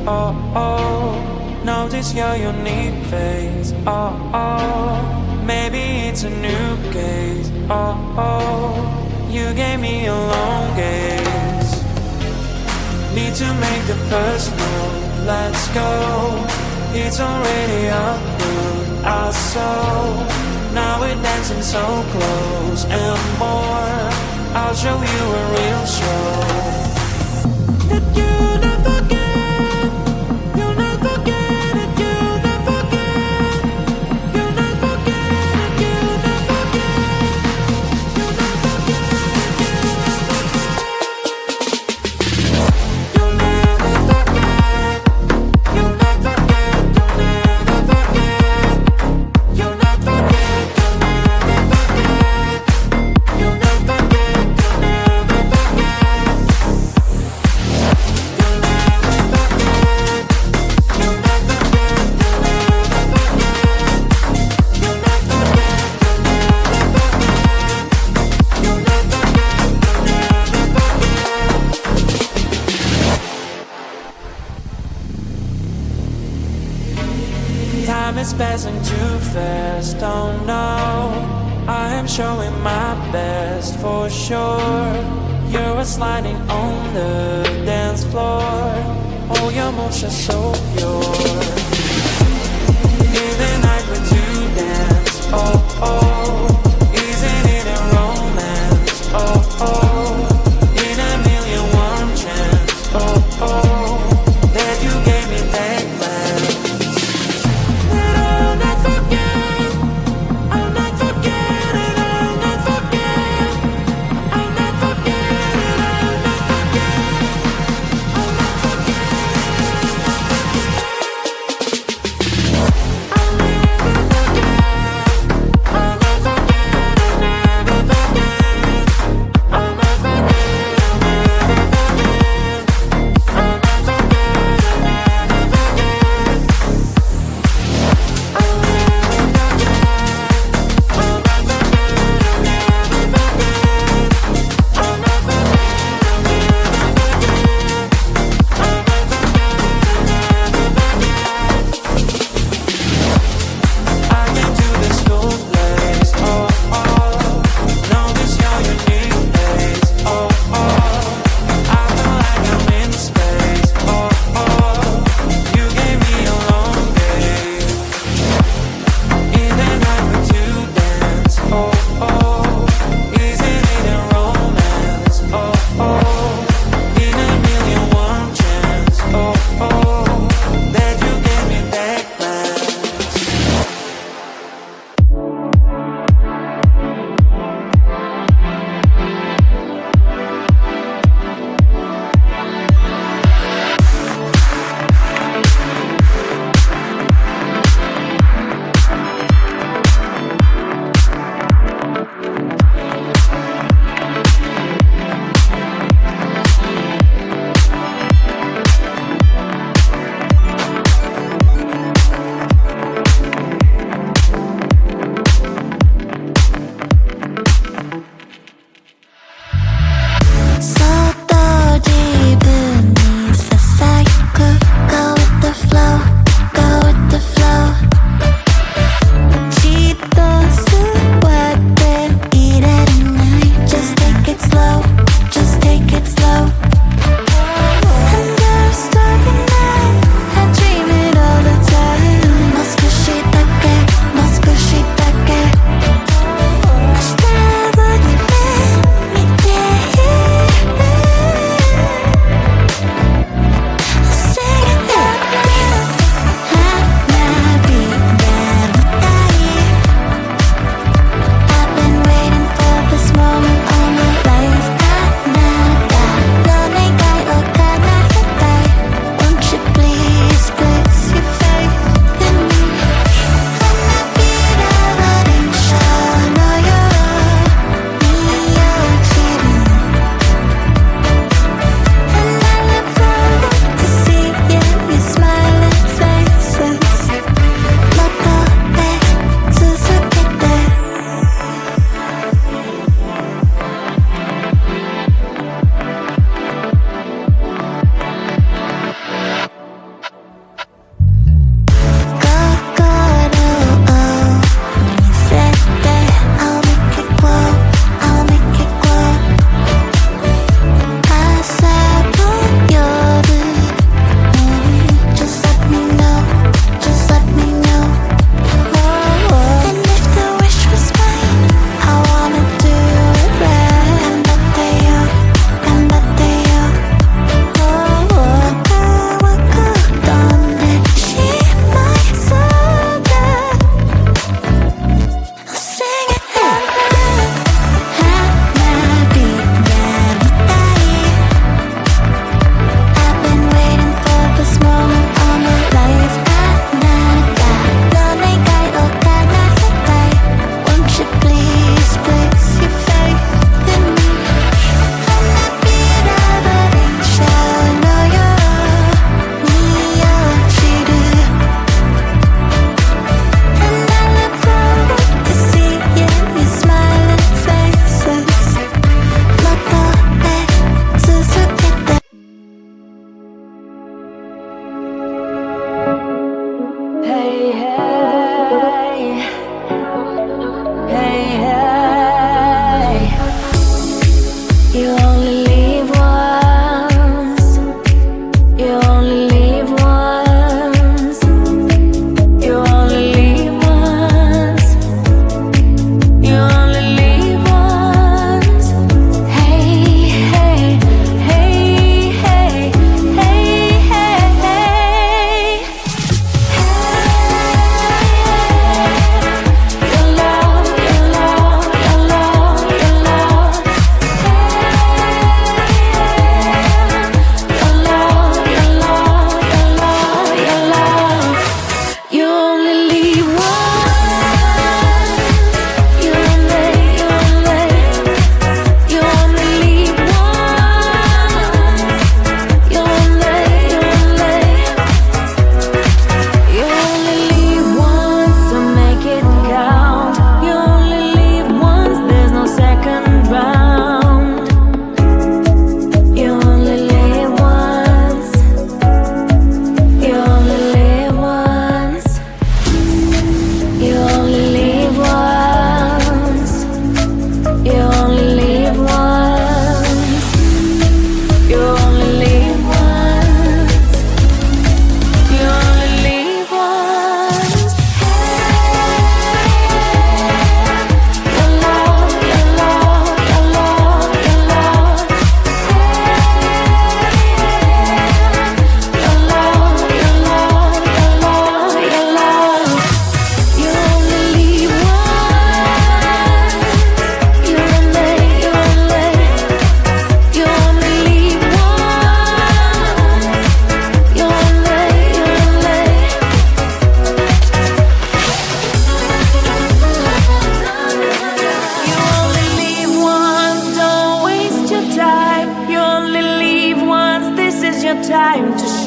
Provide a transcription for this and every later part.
Oh, oh, notice your unique face. Oh, oh, maybe it's a new case. Oh, oh, you gave me a long gaze. Need to make the first move. Let's go. It's already up with our soul. Now we're dancing so close and more. I'll show you a real show. That you never get, you'll never get it, you'll never get, you'll never get it, you'll never get, you'll never get, you'll never forget, you'll never get, you'll never forget, you'll never get, you'll never forget, you'll never get, you'll never Time is passing too fast, oh no, I am showing my best for sure. You're sliding on the dance floor. All your moves are so pure. Living like we're to dance, oh oh, isn't it a romance, oh oh, in a million one chance, oh oh, that you gave me that glance. That I'll not forget, I'll not forget it, I'll not forget, I'll not forget it, I'll not forget, I'll not forget, I'll never forget, I'll never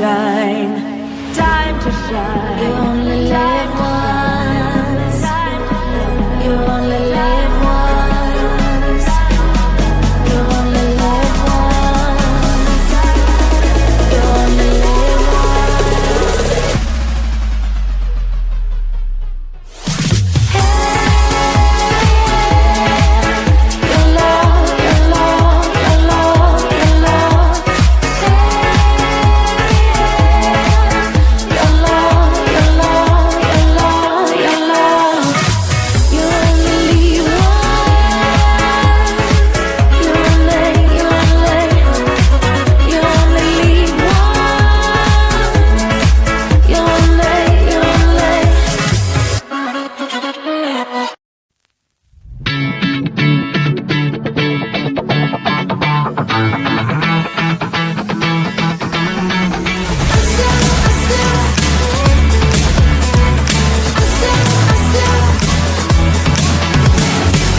shine, time to shine. You only live once. You only live once. You only live once. You only live once. Your love, your love, your love, your love. Your love, your love, your love, your love. You only live once. You only live once. You only.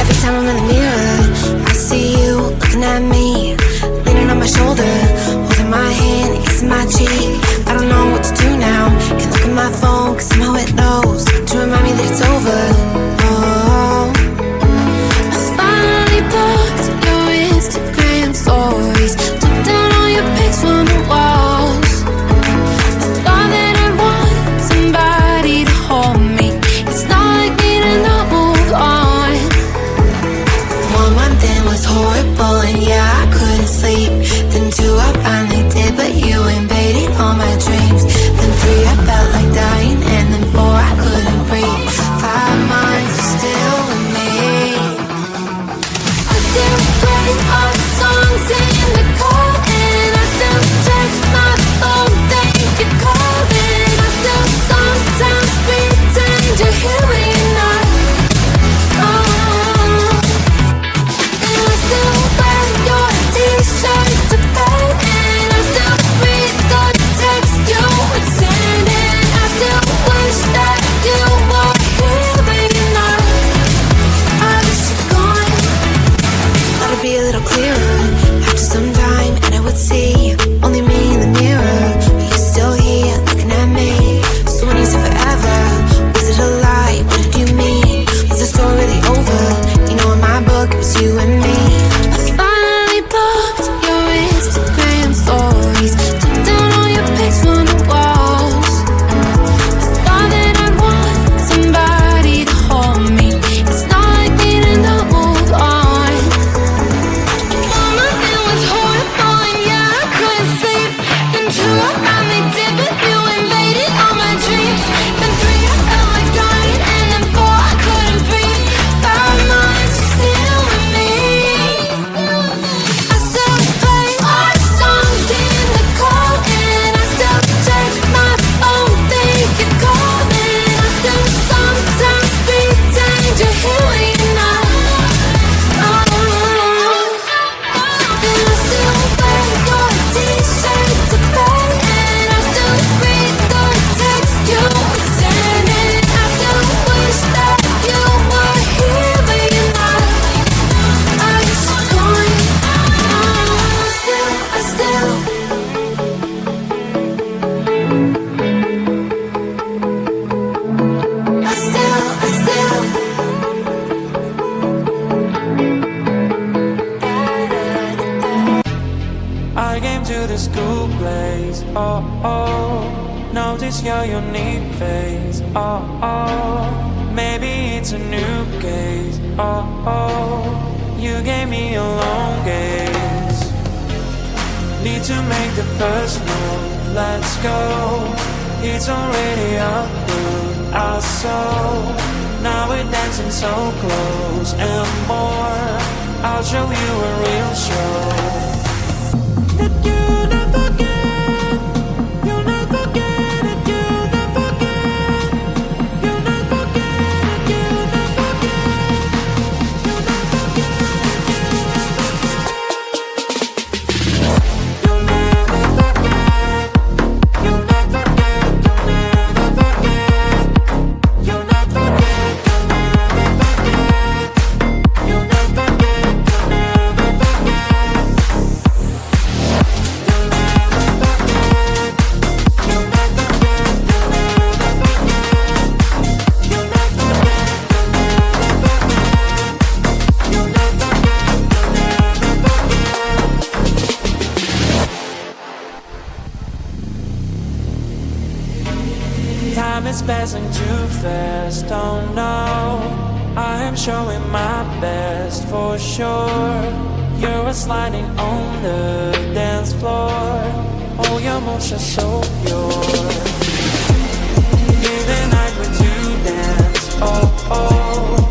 Every time I'm in the mirror, I see you looking at me, leaning on my shoulder, holding my hand and kissing my cheek. I don't know what to do now. Can't look at my phone, cause somehow it knows to remind me that it's over. Oh, I finally blocked your Instagram stories, took down all your pics from the walls. I thought that I want somebody to hold me. It's not like me to not move on. 1 month in was horrible and yeah, I couldn't sleep. Then 2 I finally did, but you invaded all my dreams. Then 3 I felt like dying, and then 4 I couldn't breathe. 5 months you're still with me. I still play our songs in the car, and I still check my phone, think you're calling. I still sometimes pretend you're here when you're not. And I still wear your t-shirt to bed, and I still read the text you would send, and I still wish that you were here when you're not. I wish you're gone. Thought it'd be a little clearer after some time, and I would see only me in the mirror, but you're still here looking at me. So when you said forever, was it a lie? What did you mean? Was the story really over? You know, in my book it was you and me. I finally blocked your Instagram stories, took down all your pics from the walls. I thought that I want somebody to hold me. It's not like me to not move on. 1 month it was horrible and yeah, I couldn't sleep. Then 2 I finally did, but you invaded all my dreams. Then 3 I felt like dying, and then 4 I couldn't breathe. 5 months you're still with me. I still play our songs in the car, and I still check my phone, think you're calling. I still sometimes pretend you're here when you're not. And I still wear your t-shirt to bed, and I still read the text you would send, and I still wish that you were here when you're not. I wish you're gone. I still I came to the school place, oh, oh. Notice your unique face, oh, oh. Maybe it's a new case, oh, oh. You gave me a long gaze. Need to make the first move, let's go. It's already up with our soul. Now we're dancing so close and more. I'll show you a real show. That you never get, you'll never get it, you'll never get, you'll never get it, you'll never get, you'll never get it, you'll never forget, you'll never get, you'll never forget, you'll never get, you'll never get, you'll never get, you'll never forget. passing too fast, oh no, I am showing my best for sure. You're sliding on the dance floor, all your moves are so pure. Day and night with you dance, oh oh.